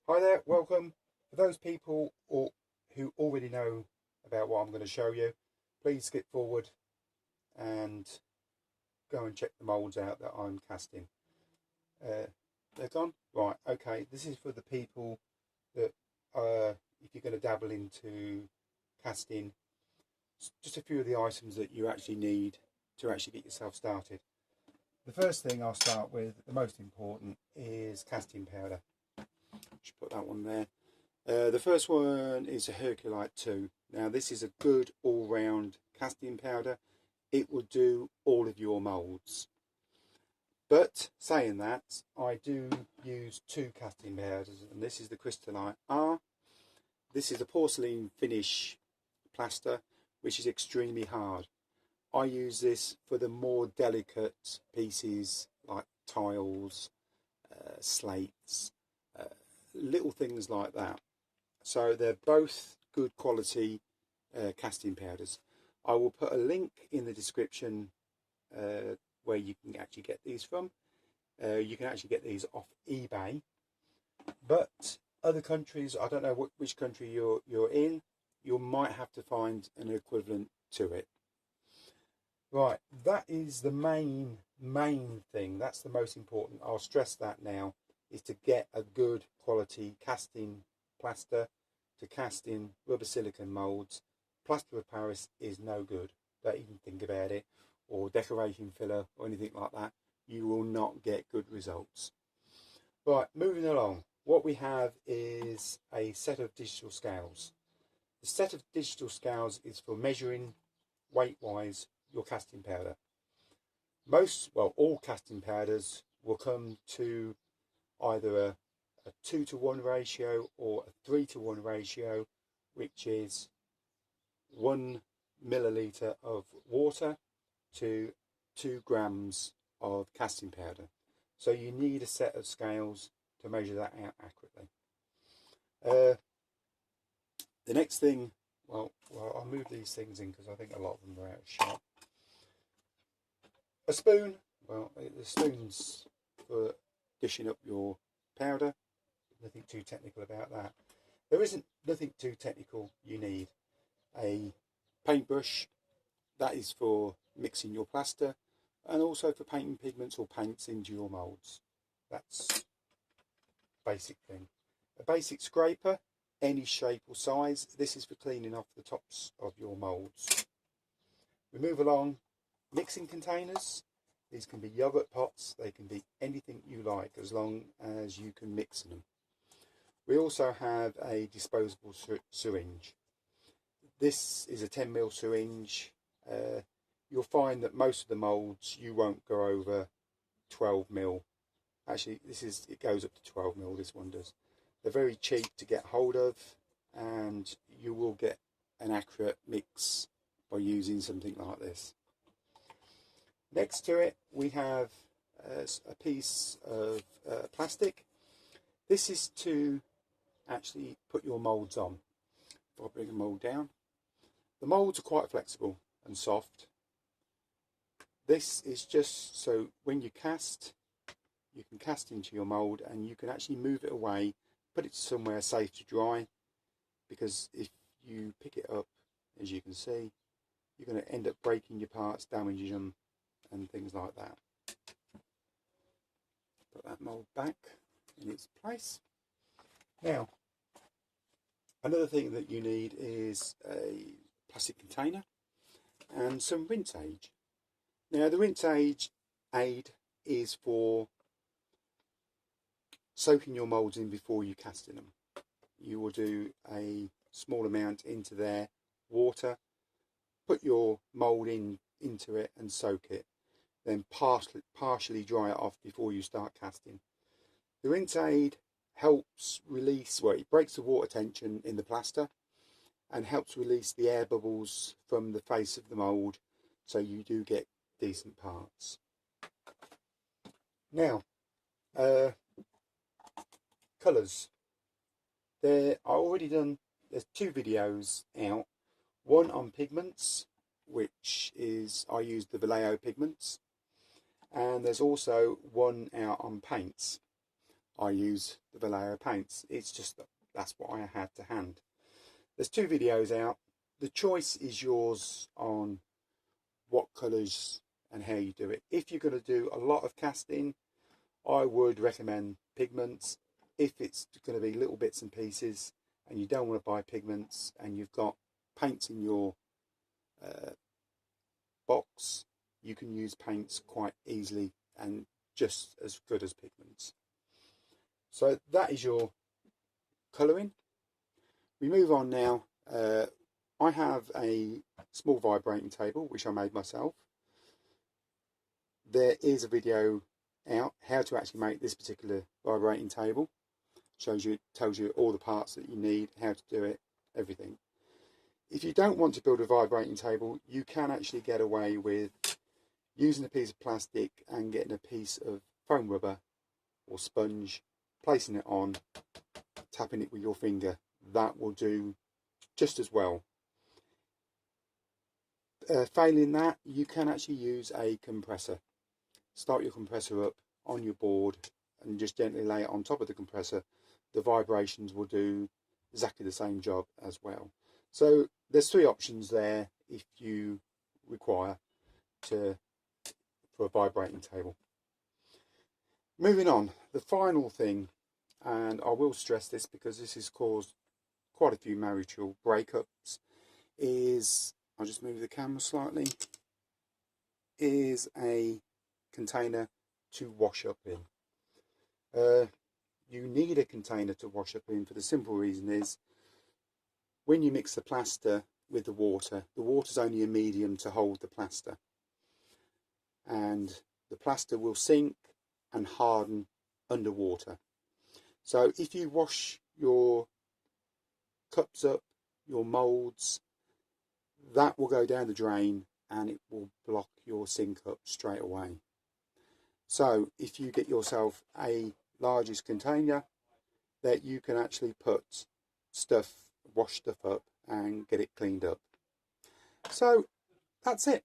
Hi there, welcome. For those people who already know about what I'm going to show you, please skip forward and go and check the moulds out that I'm casting. They're gone? Right, okay. This is for the people that, if you're going to dabble into casting, just a few of the items that you actually need to actually get yourself started. The first thing I'll start with, the most important, is casting powder. Just put that one there. The first one is a Herculite 2. Now this is a good all-round casting powder. It will do all of your moulds. But saying that, I do use two casting powders, and this is the Crystallite R. This is a porcelain finish plaster, which is extremely hard. I use this for the more delicate pieces like tiles, slates, little things like that. So they're both good quality casting powders. I will put a link in the description where you can actually get these from. You can actually get these off eBay, but other countries, I don't know which country you're in, you might have to find an equivalent to it. Right, that is the main thing. That's the most important. I'll stress that now, is to get a good quality casting plaster to cast in rubber silicone moulds. Plaster of Paris is no good. Don't even think about it. Or decoration filler or anything like that. You will not get good results. Right, moving along. What we have is a set of digital scales. The set of digital scales is for measuring weight-wise your casting powder. All casting powders will come to either a 2-to-1 ratio or a 3-to-1 ratio, which is 1 milliliter of water to 2 grams of casting powder. So you need a set of scales to measure that out accurately. The next thing, well, I'll move these things in because I think a lot of them are out of shot. A spoon, well, the spoon's for dishing up your powder. Nothing too technical about that. There isn't nothing too technical. You need a paintbrush, that is for mixing your plaster, and also for painting pigments or paints into your moulds. That's basic thing. A basic scraper, any shape or size. This is for cleaning off the tops of your moulds. We move along. Mixing containers. These can be yogurt pots, they can be anything you like as long as you can mix them. We also have a disposable syringe. This is a 10mm syringe. You'll find that most of the moulds you won't go over 12mm. Actually, it goes up to 12mm, this one does. They're very cheap to get hold of, and you will get an accurate mix by using something like this. Next to it, we have a piece of plastic. This is to actually put your moulds on. If I bring a mould down, the moulds are quite flexible and soft. This is just so when you cast, you can cast into your mould and you can actually move it away, put it somewhere safe to dry, because if you pick it up, as you can see, you're going to end up breaking your parts, damaging them, and things like that. Put that mould back in its place. Now, another thing that you need is a plastic container and some rinse aid. Now, the rinse aid is for soaking your moulds in before you cast in them. You will do a small amount into their water, put your mould into it and soak it, then partially dry it off before you start casting. The rinse aid helps release, well, it breaks the water tension in the plaster and helps release the air bubbles from the face of the mould, so you do get decent parts. Now, colours. I've already done, there's 2 videos out, one on pigments, which is, I use the Vallejo pigments, and there's also one out on paints. I use the Vallejo paints. It's just that that's what I had to hand. There's 2 videos out. The choice is yours on what colours and how you do it. If you're going to do a lot of casting, I would recommend pigments. If it's going to be little bits and pieces and you don't want to buy pigments and you've got paints in your box, you can use paints quite easily and just as good as pigments. So that is your colouring. We move on now. I have a small vibrating table which I made myself. There is a video out how to actually make this particular vibrating table. Tells you all the parts that you need, how to do it, everything. If you don't want to build a vibrating table, you can actually get away with using a piece of plastic and getting a piece of foam rubber or sponge, placing it on, tapping it with your finger. That will do just as well. Failing that, you can actually use a compressor. Start your compressor up on your board and just gently lay it on top of the compressor. The vibrations will do exactly the same job as well. So there's 3 options there if you require for a vibrating table. Moving on, the final thing, and I will stress this because this has caused quite a few marital breakups, is, I'll just move the camera slightly, is a container to wash up in. You need a container to wash up in for the simple reason is when you mix the plaster with the water's only a medium to hold the plaster, and the plaster will sink and harden underwater. So if you wash your cups up, your moulds, that will go down the drain and it will block your sink up straight away. So if you get yourself a largest container that you can actually put stuff, wash stuff up and get it cleaned up. So that's it.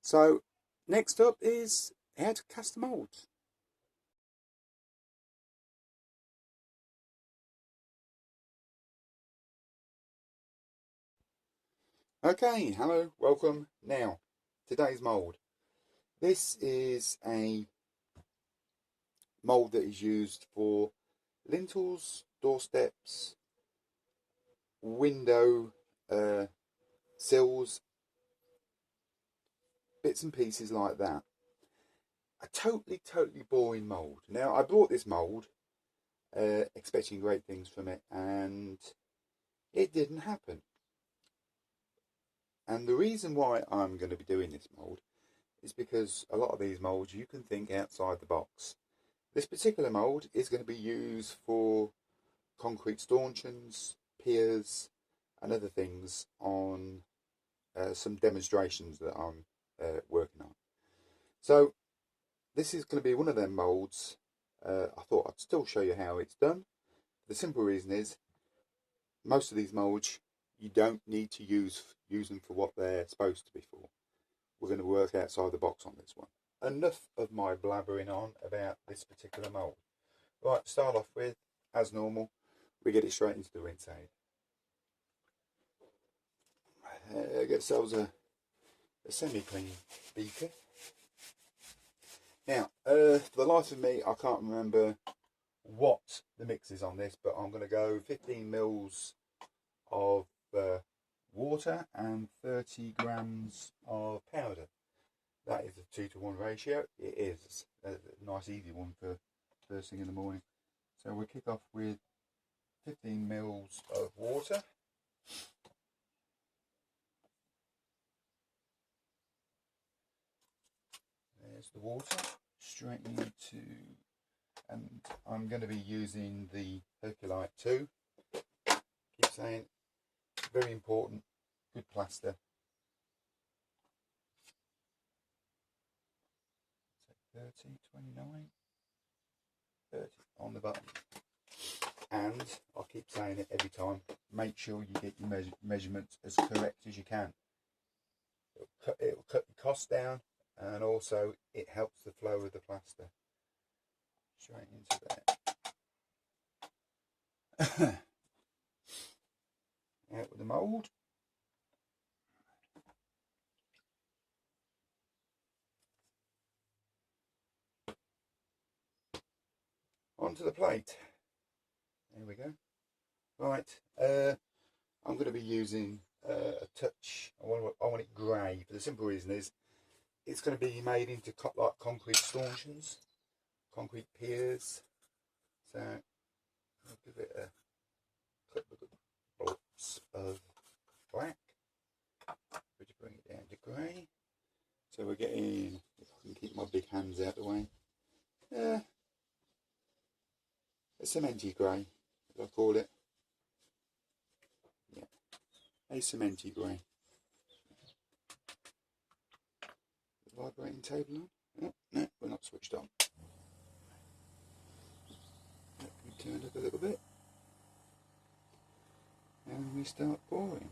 So next up is how to cast the moulds. Okay, hello, welcome. Now, today's mould. This is a mould that is used for lintels, doorsteps, window sills, bits and pieces like that. A totally boring mould. Now, I bought this mould expecting great things from it, and it didn't happen. And the reason why I'm going to be doing this mould is because a lot of these moulds you can think outside the box. This particular mould is going to be used for concrete stanchions, piers and other things on some demonstrations that I'm working on. So this is going to be one of them moulds. I thought I'd still show you how it's done. The simple reason is most of these moulds you don't need to use them for what they're supposed to be for. We're going to work outside the box on this one. Enough of my blabbering on about this particular mould. Right, to start off with, as normal, we get it straight into the rinse aid. Get ourselves a semi-clean beaker. Now, for the life of me, I can't remember what the mix is on this, but I'm going to go 15 mils of water and 30 grams of powder. That is a 2-to-1 ratio. It is a nice easy one for first thing in the morning. So we'll kick off with 15 mils of water. There's the water straight into, and I'm going to be using the Herculite 2. Keep saying, very important, good plaster. 30, 29, 30 on the button. And I'll keep saying it every time, make sure you get your measurements as correct as you can. It'll cut the cost down, and also it helps the flow of the plaster. straight into there. Out with the mould. Onto the plate. There we go. Right, I'm going to be using a touch. I want it grey. For the simple reason is it's going to be made into like concrete stanchions, concrete piers. So I'll give it a couple of blobs of black. Would you bring it down to grey? So we're getting, if I can keep my big hands out of the way, a cementy grey, as I call it. Yeah, a cementy grey. The vibrating table on? Oh, no, we're not switched on. Let me turn it a little bit. And we start pouring.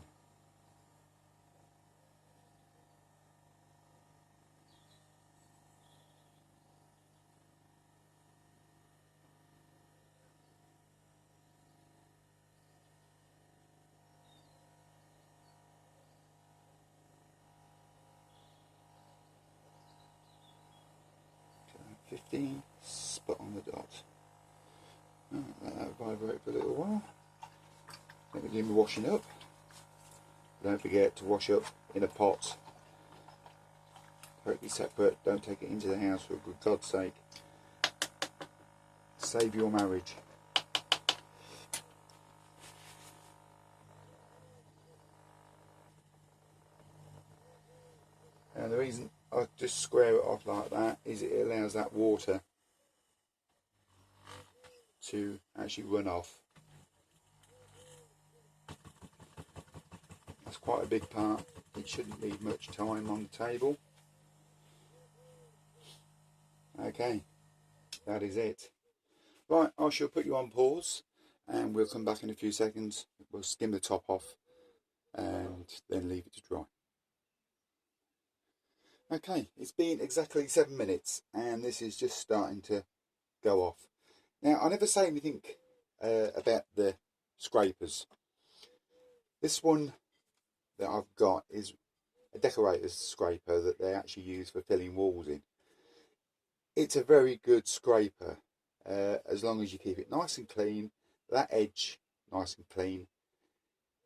So 15, spot on the dot. Oh, let that vibrate for a little while. Then we begin washing up. Don't forget to wash up in a pot. Totally separate. Don't take it into the house for good God's sake. Save your marriage. And the reason I just square it off like that is it allows that water to actually run off. That's quite a big part. It shouldn't need much time on the table. Okay, that is it. Right, I shall put you on pause and we'll come back in a few seconds. We'll skim the top off and then leave it to dry. Okay, it's been exactly 7 minutes and this is just starting to go off. Now, I never say anything about the scrapers. This one that I've got is a decorator's scraper that they actually use for filling walls in. It's a very good scraper as long as you keep it nice and clean, that edge nice and clean.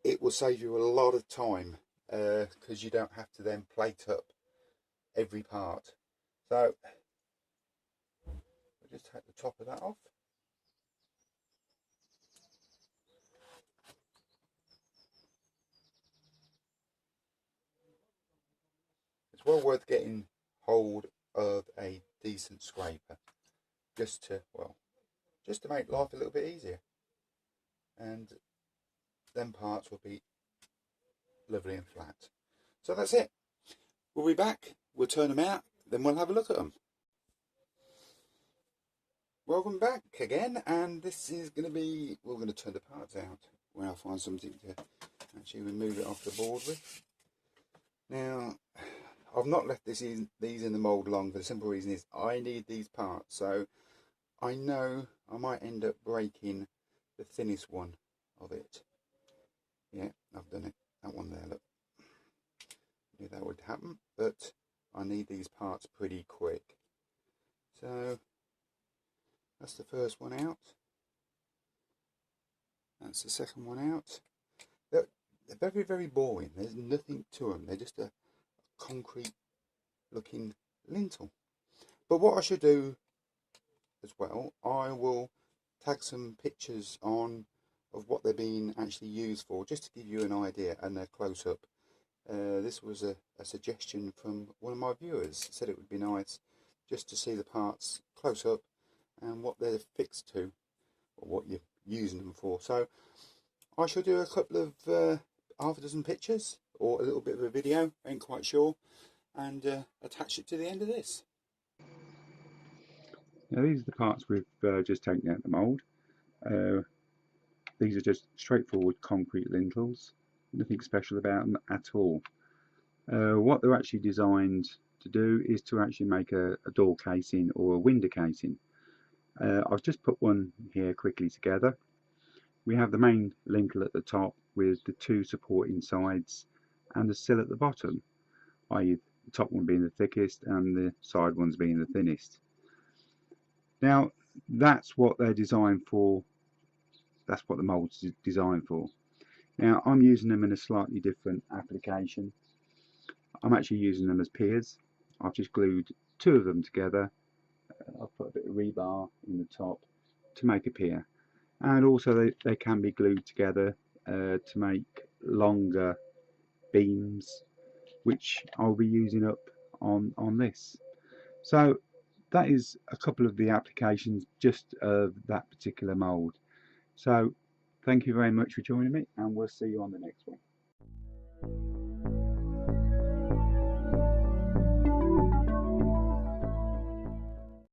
It will save you a lot of time because you don't have to then plate up every part. So we'll just take the top of that off. It's well worth getting hold of a decent scraper just to make life a little bit easier, and them parts will be lovely and flat. So that's it. We'll be back, we'll turn them out, then we'll have a look at them. Welcome back again, and this is going to be, we're going to turn the parts out when I find something to actually remove it off the board with. Now, I've not left these in the mould long for the simple reason is I need these parts, so I know I might end up breaking the thinnest one of it. Yeah, I've done it. That one there, look. Knew that would happen, but I need these parts pretty quick. So that's the first one out. That's the second one out. They're very, very boring. There's nothing to them. They're just a concrete looking lintel. But what I should do as well, I will tag some pictures on of what they're being actually used for, just to give you an idea and a close-up. This was a suggestion from one of my viewers. Said it would be nice just to see the parts close up and what they're fixed to, or what you're using them for. So I shall do a couple of half a dozen pictures or a little bit of a video, ain't quite sure, and attach it to the end of this. Now these are the parts we've just taken out the mould. These are just straightforward concrete lintels, nothing special about them at all. What they're actually designed to do is to actually make a door casing or a window casing. I've just put one here quickly together. We have the main lintel at the top with the two supporting sides and the sill at the bottom, i.e. the top one being the thickest and the side ones being the thinnest. Now that's what they're designed for, that's what the mold's designed for. Now I'm using them in a slightly different application. I'm actually using them as piers. I've just glued two of them together. I've put a bit of rebar in the top to make a pier, and also they can be glued together to make longer beams, which I'll be using up on this. So that is a couple of the applications just of that particular mould. So thank you very much for joining me, and we'll see you on the next one.